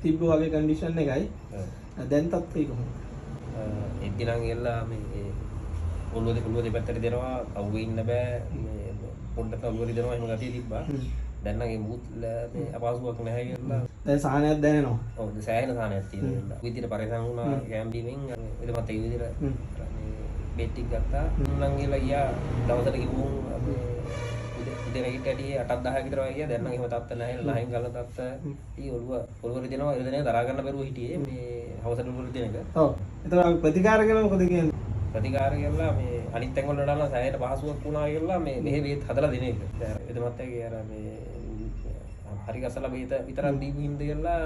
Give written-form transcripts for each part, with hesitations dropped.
තිබ්බ වගේ කන්ඩිෂන් එකයි. දැන් තත්ත්වය කොහොමද? එක්දිනම් ගිහලා මේ ඔළුව දෙපැත්තට දෙනවා කවුරු ඉන්න බෑ මේ පොඩ්ඩක් ඔළුව රිදෙනවා එහෙම ගතිය තිබ්බා. දැන් නම් ඒ මුත් මේ අපහසුයක් නැහැ කියලා. දැන් සහනයක් දැනෙනවා. ඔව් සෑහෙන සහනයක් තියෙනවා. විදිහට පරිසම් වුණා කැම්පින්ගෙන් ඊට පස්සේ ඒ විදිහට මේ බෙට් ටික ගත්තා. නම් ගිහලා ගියා දවසට ගිහුම් අපේ උදේ නැගිට්ටි 8-10 විතර වගේ ගියා. දැන් නම් එහෙම තත්ත්ව නැහැ. ලහින් ගල තත්ත්ව. ඊ ඔළුව රිදෙනවා. රිදෙනවා දරා ගන්න බැරුව හිටියේ මේ හවසට ඔළුව රිදෙන එක. ඔව්. ඒතර අපි ප්‍රතිකාර කළා මොකද කියන්නේ? ප්‍රතිකාර කරලා මේ අනිත් තැන් වල වඩා සෑහෙන පහසුවක් වුණා කියලා මේ මෙහෙ වේත් හදලා දෙන එක. දැන් එදමත් ඇගේ අර මේ හරි ගසලා බේත විතරක් දීපු හින්ද කියලා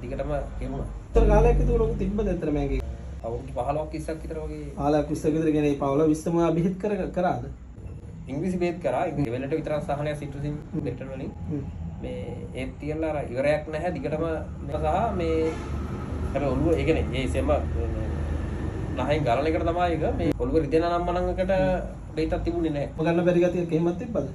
දිගටම කෙරුණා. ඒතර කාලයක් විතර ඔක තිබ්බද ඇත්තට මගේ? අවුරුදු 15ක් 20ක් විතර වගේ 15ක් 20ක් විතර කියන්නේ ඒ පවුල 20ම අභිහිත කරාද? ඉංග්‍රීසි බේත් කරා. ඉංග්‍රීසි වලට විතරක් සහනයක් සිටුසින් ලෙටර් වලින් මේ ඒත් තියලා අර ඉවරයක් නැහැ දිගටම සහ මේ අර ඔළුව ඒ කියන්නේ ඒ සෙම නහයෙන් ගලන එකට තමයි එක මේ ඔළුව රිදෙන නම් මනංගකට බේතක් තිබුණේ නැහැ. මොකන්න බැරි ගතියක් එහෙමත් තිබ්බද?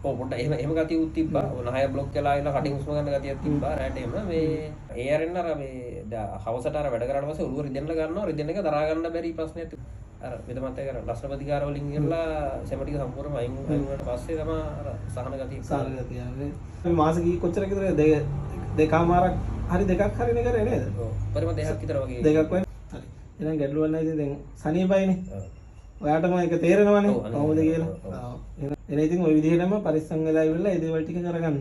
ඔව් පොඩ්ඩක් එහෙම ගතියුත් තිබ්බා. නහය බ්ලොක් වෙලා ඉන්න කටින් හුස්ම ගන්න ගතියක් තිබ්බා රැට එහෙම මේ ඒ අරින්න අර මේ හවසට අර වැඩ කරාට පස්සේ ඔළුව රිදෙන්න ගන්නවා. රිදෙන එක දරා ගන්න බැරි ප්‍රශ්නයක් තිබුණා. අර වෙදමත් එක ලස්සන ප්‍රතිකාර වලින් ගිහලා සෙම ටික සම්පූර්ණයෙන්ම අයින් වුණාට පස්සේ තමයි අර සහන ගතිය මේ මාස කී කොච්චර විතර දෙකමාරක් හරි දෙකක් හරි නේ කරේ නේද? ඔව් පරිම දෙකක් විතර වගේ දෙකක් වගේ හරි එහෙනම් ගැටලුවක් නැහැ ඉතින් දැන් සනීපයිනේ ඔයාටම ඒක තේරෙනවනේ කොහොමද කියලා. ඔව් එහෙනම් ඉතින් ওই විදිහටම පරිස්සම් වෙලා ඉවරලා ඒ දේවල් ටික කරගන්න.